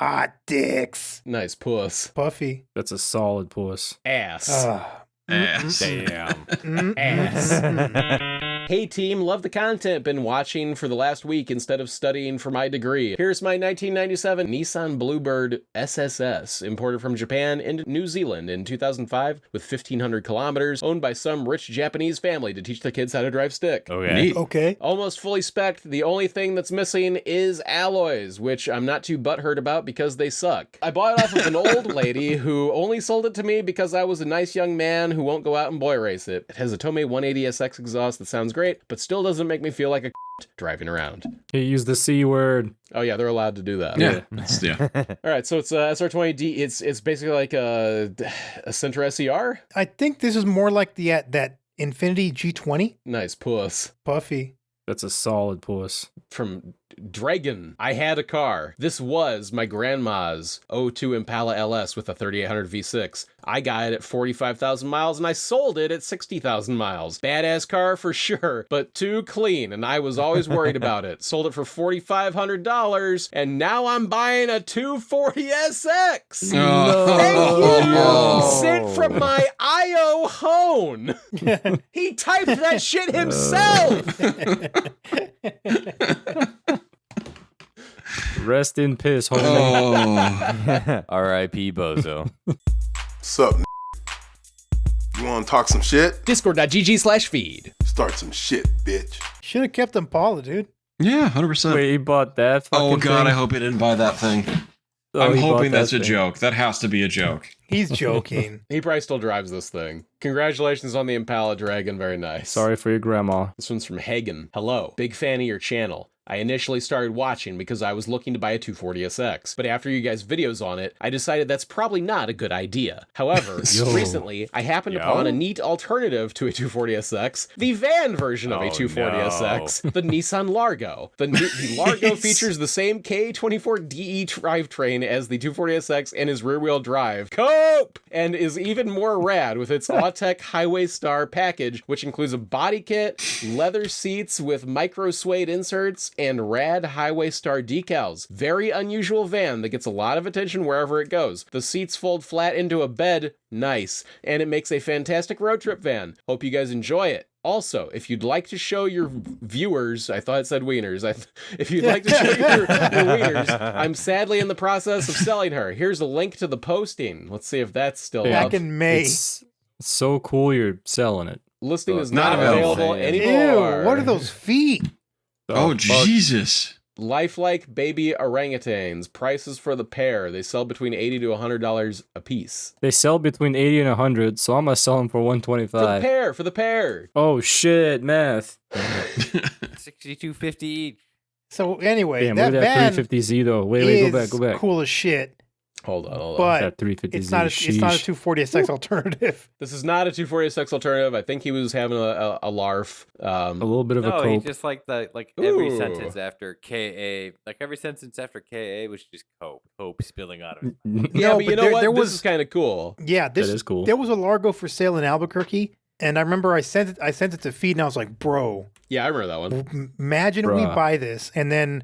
Hot dicks. Nice puss. Puffy. That's a solid puss. Ass. Ass. Damn. Ass. Hey team, love the content. Been watching for the last week instead of studying for my degree. Here's my 1997 Nissan Bluebird SSS, imported from Japan into New Zealand in 2005 with 1,500 kilometers, owned by some rich Japanese family to teach the kids how to drive stick. Okay. Neat. Okay. Almost fully spec'd. The only thing that's missing is alloys, which I'm not too butthurt about because they suck. I bought it off of an old lady who only sold it to me because I was a nice young man who won't go out and boy race it. It has a Tomei 180SX exhaust that sounds great, but still doesn't make me feel like a driving around. He used the C word. Oh yeah, they're allowed to do that. Yeah. All right, so it's SR20D. It's basically like a Sentra SER. I think this is more like that Infinity G20. Nice puss. Puffy. That's a solid puss. From Dragon. I had a car. This was my grandma's 02 Impala LS with a 3800 V6. I got it at 45,000 miles and I sold it at 60,000 miles. Badass car for sure, but too clean, and I was always worried about it. Sold it for $4,500 and now I'm buying a 240SX. Thank you. Sent from my IO hone. He typed that shit himself. Rest in piss, homie. R.I.P. Bozo. Sup, you wanna talk some shit? Discord.gg/feed. Start some shit, bitch. Should have kept Impala, dude. Yeah, 100%. Wait, he bought that fucking Oh god, thing? I hope he didn't buy that thing. Oh, I'm he bought hoping that that's a thing. joke. That has to be a joke. He's joking. He probably still drives this thing. Congratulations on the Impala Dragon, very nice. Sorry for your grandma. This one's from Hagen. Hello, big fan of your channel. I initially started watching because I was looking to buy a 240SX, but after you guys' videos on it, I decided that's probably not a good idea. However, recently, I happened upon a neat alternative to a 240SX, the van version of a 240SX, the Nissan Largo. The Largo features the same K24DE drivetrain as the 240SX and is rear-wheel drive. Cope! And is even more rad with its Autech Highway Star package, which includes a body kit, leather seats with micro suede inserts, and rad Highway Star decals. Very unusual van that gets a lot of attention wherever it goes. The seats fold flat into a bed, nice, and it makes a fantastic road trip van. Hope you guys enjoy it. Also, if you'd like to show your viewers, I thought it said wieners. If you'd like to show your wieners, I'm sadly in the process of selling her. Here's a link to the posting. Let's see if that's still Back up. in May. It's so cool you're selling it. Listing is not not available available. anymore. Ew, what are those feet? Oh, fuck. Jesus. Lifelike baby orangutans. Prices for the pair. They sell between $80 to $100 a piece. They sell between 80 and 100, so I'm gonna sell them for For the 125. pair. For the pair. Oh shit, math. 62.50 each. So anyway, Damn, that look at that van 350Z though. Wait, is go back. cool as shit. Hold on. But That 350Z. it's not a sheesh. 240SX alternative. This is not a 240SX alternative. I think he was having a LARF. A little bit of a No, he cope. just like every Ooh. sentence after KA, like every sentence after KA was just cope spilling out of it. Yeah, No, but you but know there- what? there This was- is kind of cool. Yeah, this That is cool. There was a Largo for sale in Albuquerque, and I remember I sent it to Feed, and I was like, "Bro, Yeah, I remember that one. imagine we Bruh. buy this, and then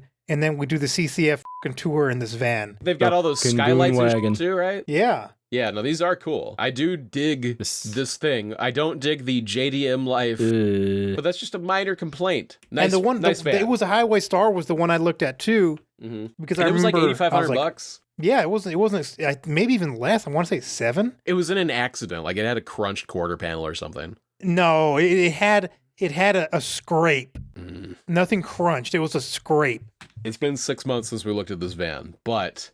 we do the CCF fucking tour in this van." They've got all those Fucking skylights dune and wagon. shit too, right? Yeah, Yeah, no, these are cool. I do dig this thing. I don't dig the JDM life, but that's just a minor complaint. Nice, and the one nice van. it was a Highway Star was the one I looked at too, because And I it was like remember I was like, $8,500. Yeah, it wasn't maybe even less. I want to say 7. It was in an accident. Like it had a crunched quarter panel or something. No, it had a scrape. Nothing crunched. It was a scrape. It's been 6 months since we looked at this van, but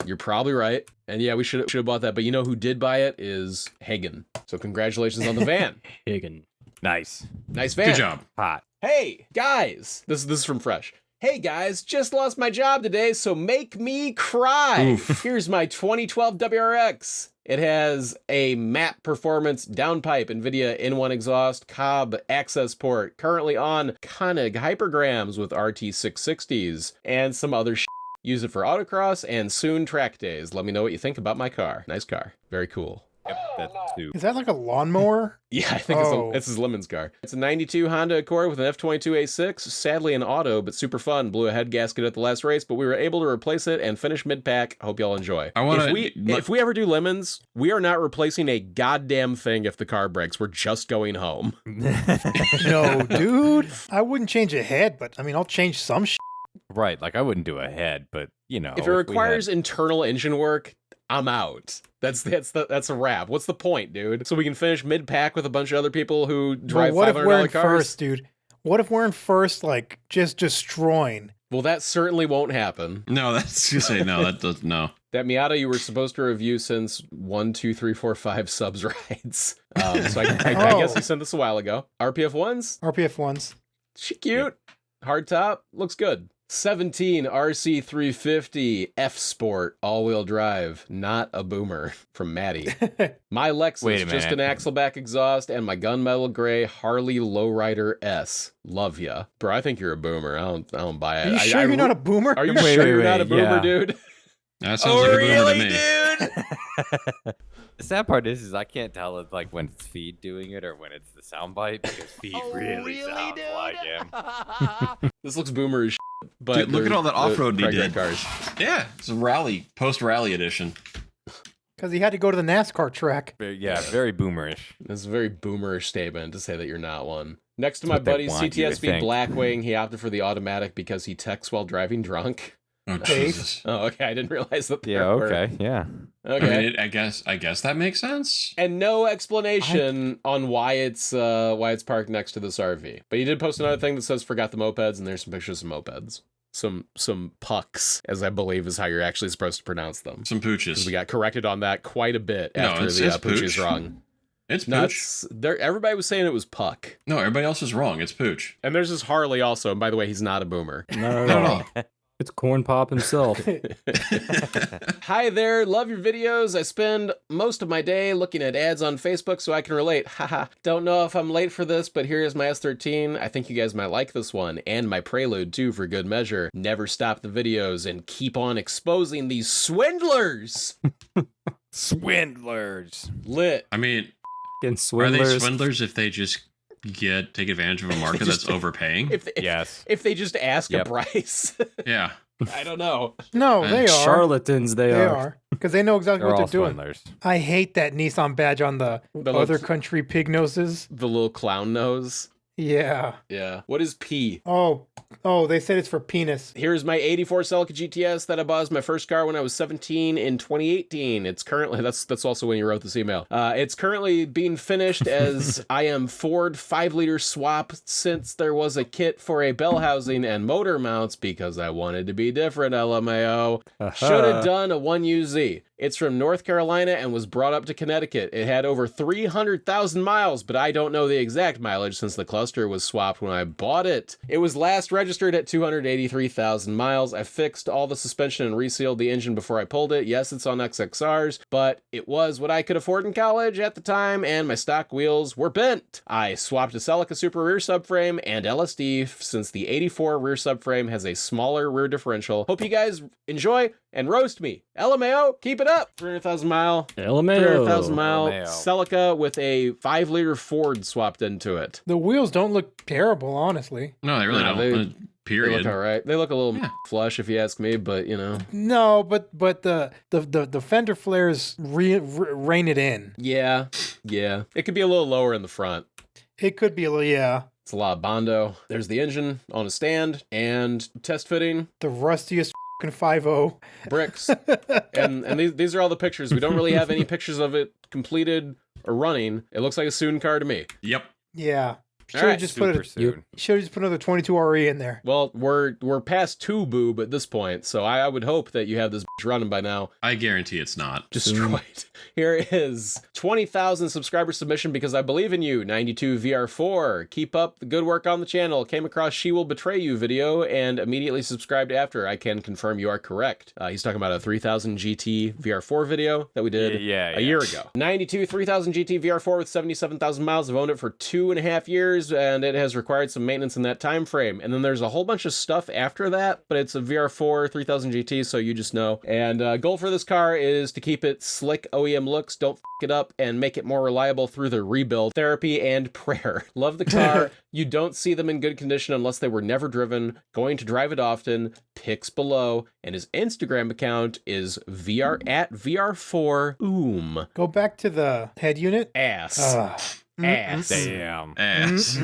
you're probably right. And yeah, we should have bought that. But you know who did buy it is Hagen. So congratulations on the van. Higgin. Nice. Nice van. Good job. Hot. Hey, guys. This is from Fresh. Hey, guys. Just lost my job today, so make me cry. Here's my 2012 WRX. It has a map performance downpipe, NVIDIA N1 exhaust, Cobb access port, currently on Koenig hypergrams with RT660s, and some other shit. Use it for autocross and soon track days. Let me know what you think about my car. Nice car. Very cool. Yep, that's two. Is that like a lawnmower? Yeah, I think it's his Lemon's car. It's a 92 Honda Accord with an F22A6. Sadly an auto, but super fun. Blew a head gasket at the last race, but we were able to replace it and finish mid-pack. Hope y'all enjoy. If we ever do Lemons, we are not replacing a goddamn thing if the car breaks. We're just going home. No, dude. I wouldn't change a head, but I mean, I'll change some shit. Right, like I wouldn't do a head, but you know, If it requires internal engine work, I'm out. That's a wrap. What's the point, dude? So we can finish mid-pack with a bunch of other people who drive What if we're in $500 cars? first, dude? What if we're in first, like, just destroying? Well, that certainly won't happen. No, that's to say no. That does no. That Miata you were supposed to review since 1, 2, 3, 4, 5 subs rides. So I guess you sent this a while ago. RPF ones? RPF ones. She cute. Hard top. Looks good. 17 RC350 F Sport all-wheel drive, not a boomer, from Maddie. My Lexus, Wait a just minute. an Axleback exhaust, and my gunmetal gray Harley Lowrider S. Love ya, bro. I think you're a boomer. I don't buy it. Are you sure you're not a boomer? Are you Wait, sure wait, you're not a wait, boomer, yeah. dude? That sounds like a boomer to me. dude? The sad part is I can't tell it's like when it's Feed doing it or when it's the soundbite because Feed really sounds like him. This looks boomerish, shit, but Dude, look at all that off-road he pregnant did. cars. Yeah, it's a post-rally edition. Because he had to go to the NASCAR track. Yeah, very boomerish. This is a very boomerish statement to say that you're not one. Next to my what they buddy's want you to CTSV think. Blackwing, he opted for the automatic because he texts while driving drunk. Oh Dave? Jesus. Oh, okay. I didn't realize that. Yeah, there were- okay, yeah. Okay. I mean, I guess that makes sense. And no explanation on why it's parked next to this RV. But he did post another thing that says forgot the mopeds, and there's some pictures of mopeds. Some pucks, as I believe is how you're actually supposed to pronounce them. Some 'Cause pooches. we got corrected on that quite a bit No, after it's the pooch pooch. is wrong. It's No, pooch. everybody was saying it was puck. No, everybody else is wrong. It's pooch. And there's this Harley also. And by the way, he's not a boomer. Not Not at at all. all. It's Corn Pop himself. Hi there, love your videos. I spend most of my day looking at ads on Facebook so I can relate. Haha. Don't know if I'm late for this, but here is my S13. I think you guys might like this one. And my prelude too, for good measure. Never stop the videos and keep on exposing these swindlers. Swindlers. Lit. I mean, Getting are swindlers. they swindlers if they just take advantage of a market that's overpaying? If they just ask Yep. a price. Yeah. I don't know. No, they are. Charlatans, they They are. are. Because they know exactly They're what all they're doing. swindlers. I hate that Nissan badge on the The other little- country pig noses. The little clown nose. Yeah. Yeah. What is P? Oh, they said it's for penis. Here's my 84 Celica GTS that I bought as my first car when I was 17 in 2018. It's currently, that's also when you wrote this email. It's currently being finished as I am Ford 5-liter swap since there was a kit for a bell housing and motor mounts because I wanted to be different, LMAO. Should have done a 1UZ. It's from North Carolina and was brought up to Connecticut. It had over 300,000 miles, but I don't know the exact mileage since the cluster was swapped when I bought it. It was last registered at 283,000 miles. I fixed all the suspension and resealed the engine before I pulled it. Yes, it's on XXRs, but it was what I could afford in college at the time, and my stock wheels were bent. I swapped a Celica Super rear subframe and LSD since the 84 rear subframe has a smaller rear differential. Hope you guys enjoy and roast me. LMAO, keep it up. 300,000 mile. 300,000 LMAO. mile LMAO. Celica with a 5-liter Ford swapped into it. The wheels don't look terrible, honestly. No, they really No, don't. they- They Period. look all right. They look a little Yeah. flush if you ask me, but you know. No, but the fender flares rein it in. Yeah. It could be a little lower in the front. It could be a little, yeah. It's a lot of Bondo. There's the engine on a stand and test fitting, The rustiest fucking 5.0. bricks. and these are all the pictures. We don't really have any pictures of it completed or running. It looks like a soon car to me. Yep. Yeah. Should All have right, just Super put soon. another 22 RE in there. Well, we're past 2 boob at this point, so I would hope that you have this running by now. I guarantee it's not. Destroyed. Here is 20,000 subscriber submission because I believe in you. 92 VR4. Keep up the good work on the channel. Came across She Will Betray You video and immediately subscribed after. I can confirm you are correct. He's talking about a 3000 GT VR4 video that we did Yeah, a year ago. 92 3000 GT VR4 with 77,000 miles. I've owned it for 2.5 years. years, and it has required some maintenance in that time frame. And then there's a whole bunch of stuff after that, but it's a VR4 3000 GT, so you just know. And goal for this car is to keep it slick OEM looks, don't f it up, and make it more reliable through the rebuild, therapy, and prayer. Love the car. You don't see them in good condition unless they were never driven. Going to drive it often. Pics below. And his Instagram account is VR4oom. Go back to the head unit. Ass. Ass. Damn. Ass.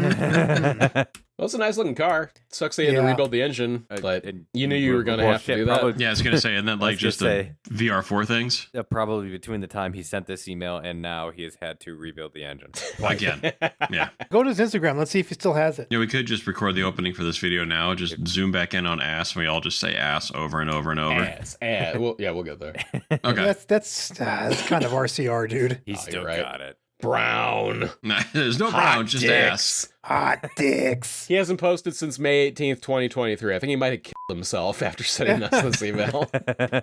Well, it's a nice looking car. Sucks they had to rebuild the engine, but you knew you were going to have to do that. Yeah, I was going to say, and then like just the VR4 things. Probably between the time he sent this email and now he has had to rebuild the engine. Again. Yeah. Go to his Instagram. Let's see if he still has it. Yeah, we could just record the opening for this video now. Just zoom back in on ass, and we all just say ass over and over and over. Ass. Well, yeah, we'll get there. Okay. That's kind of RCR, dude. He still got it. Brown. There's no brown, just ass. Hot dicks. He hasn't posted since May 18th, 2023. I think he might have killed himself after sending us this email.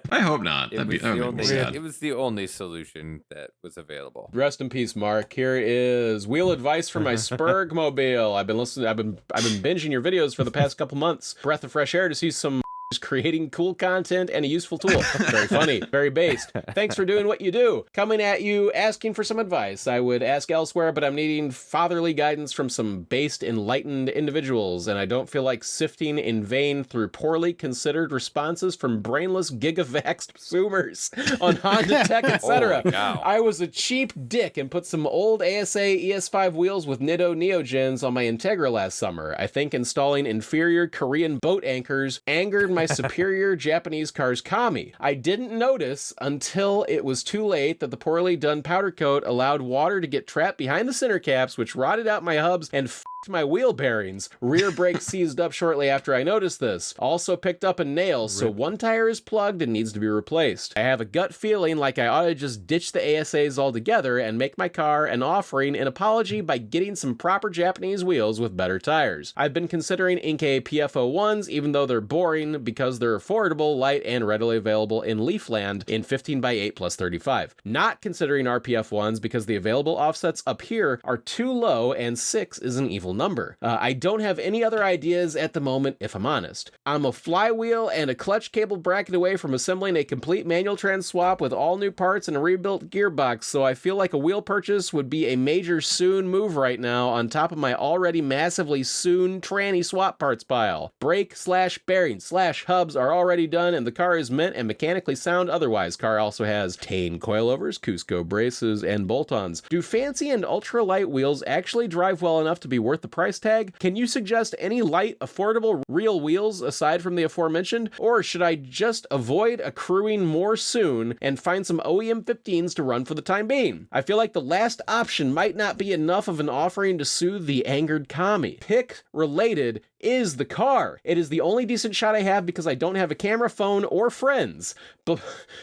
I hope not. That'd be sad. It was the only solution that was available. Rest in peace, Mark. Here is wheel advice for my Spurg mobile. I've been binging your videos for the past couple months. Breath of fresh air to see some creating cool content and a useful tool. Very funny, very based. Thanks for doing what you do. Coming at you, asking for some advice. I would ask elsewhere, but I'm needing fatherly guidance from some based, enlightened individuals, and I don't feel like sifting in vain through poorly considered responses from brainless gigavaxed zoomers on Honda Tech, etc. I was a cheap dick and put some old ASA ES5 wheels with Nitto Neogens on my Integra last summer. I think installing inferior Korean boat anchors angered my superior Japanese car's Kami. I didn't notice until it was too late that the poorly done powder coat allowed water to get trapped behind the center caps, which rotted out my hubs and my wheel bearings. Rear brake seized up shortly after I noticed this. Also picked up a nail, so one tire is plugged and needs to be replaced. I have a gut feeling like I ought to just ditch the ASAs altogether and make my car an offering an apology by getting some proper Japanese wheels with better tires. I've been considering Inkei PFO1s, even though they're boring because they're affordable, light, and readily available in Leafland in 15x8 plus 35. Not considering RPF ones because the available offsets up here are too low and 6 is an evil number. I don't have any other ideas at the moment, if I'm honest. I'm a flywheel and a clutch cable bracket away from assembling a complete manual trans swap with all new parts and a rebuilt gearbox, so I feel like a wheel purchase would be a major soon move right now on top of my already massively soon tranny swap parts pile. Brake / bearing / hubs are already done and the car is mint and mechanically sound otherwise. Car also has Tane coilovers, Cusco braces, and bolt-ons. Do fancy and ultra-light wheels actually drive well enough to be worth the price tag? Can you suggest any light, affordable, real wheels aside from the aforementioned? Or should I just avoid accruing more soon and find some OEM 15s to run for the time being? I feel like the last option might not be enough of an offering to soothe the angered Kami. Pick related is the car. It is the only decent shot I have because I don't have a camera, phone, or friends.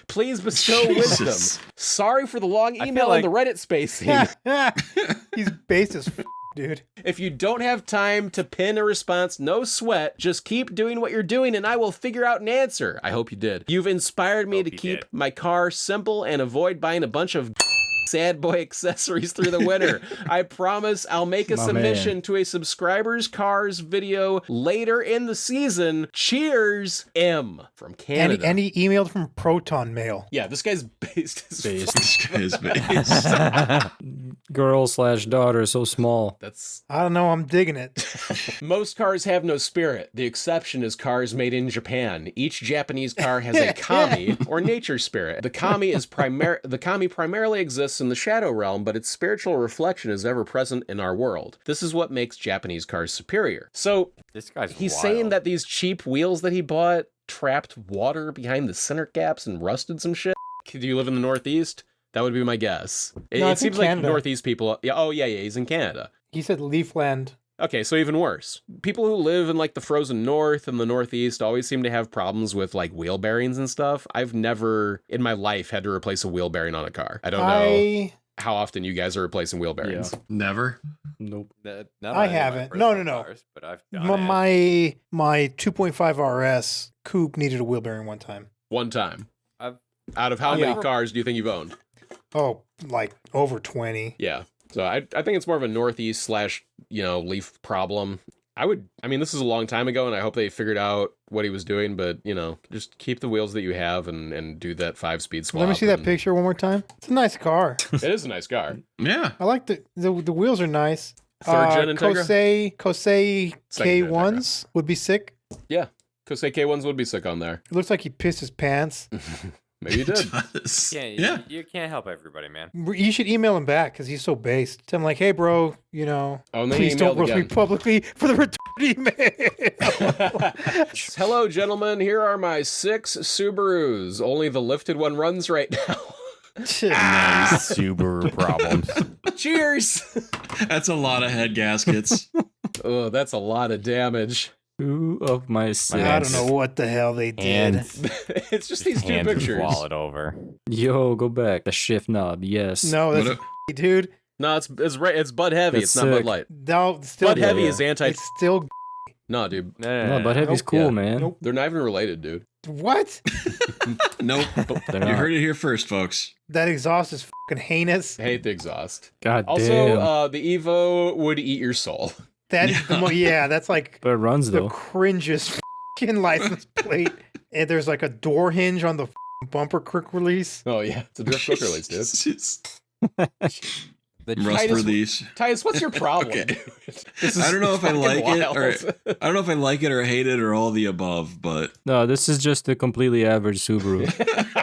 Please bestow wisdom. Sorry for the long email and the Reddit spacing. He's based as dude. If you don't have time to pin a response, no sweat. Just keep doing what you're doing and I will figure out an answer. I hope you did. You've inspired me to keep my car simple and avoid buying a bunch of sad boy accessories through the winter. I promise I'll make a submission to a subscriber's cars video later in the season. Cheers, M from Canada. And he emailed from Proton Mail. Yeah, this guy's based. This guy's based. Girl / daughter, so small. I don't know, I'm digging it. Most cars have no spirit. The exception is cars made in Japan. Each Japanese car has a kami, or nature spirit. The kami primarily exists in the shadow realm, but its spiritual reflection is ever present in our world. This is what makes Japanese cars superior. So this guy's he's saying that these cheap wheels that he bought trapped water behind the center caps and rusted some shit. Do you live in the Northeast? That would be my guess. It seems like Northeast people. Yeah. Oh, yeah. He's in Canada. He said Leafland. Okay, so even worse. People who live in like the frozen north and the Northeast always seem to have problems with like wheel bearings and stuff. I've never in my life had to replace a wheel bearing on a car. I don't know how often you guys are replacing wheel bearings. Yeah. Never. Nope. I haven't. No. Cars, but I've done My 2.5 RS coupe needed a wheel bearing one time. One time. Out of how many cars do you think you've owned? Oh, like over 20. Yeah. So I think it's more of a Northeast slash, leaf problem. I mean, this is a long time ago, and I hope they figured out what he was doing, but, just keep the wheels that you have and do that 5-speed swap. Let me see that picture one more time. It's a nice car. It is a nice car. Yeah. I like the wheels are nice. Third gen Integra? Kosei Second gen K1s would be sick. Yeah. Kosei K1s would be sick on there. It looks like he pissed his pants. Maybe you did. Yeah. You can't help everybody, man. You should email him back because he's so based. Tell him like, hey, bro, and then please he don't emailed roast me again. publicly for the return email. Hello, gentlemen. Here are my 6 Subarus. Only the lifted one runs right now. Nice Subaru problems. Cheers. That's a lot of head gaskets. Oh, that's a lot of damage. 2 of my 6. I don't know what the hell they did. It's just these 2 Hands his pictures. wallet over. Yo, go back. The shift knob, yes. No, that's What dude. No, it's right. It's Bud Heavy. That's it's not Bud sick. Light. No, still Bud Heavy yeah. is anti. It's still No, dude. No, but Heavy's Nope. cool, Yeah. man. Nope. They're not even related, dude. what? Nope. They're You not. heard it here first, folks. That exhaust is fucking heinous. I hate the exhaust. God Also, damn. the Evo would eat your soul. That is yeah, that's like But it runs, the though. cringiest fucking license plate. And there's like a door hinge on the bumper quick release. Oh yeah, it's a drift quick release, dude. The Rust Titus- release. Titus, what's your problem? Okay. Dude? This is I don't know if I fucking like wild. it or I don't know if I like it or hate it or all the above, but No, this is just a completely average Subaru.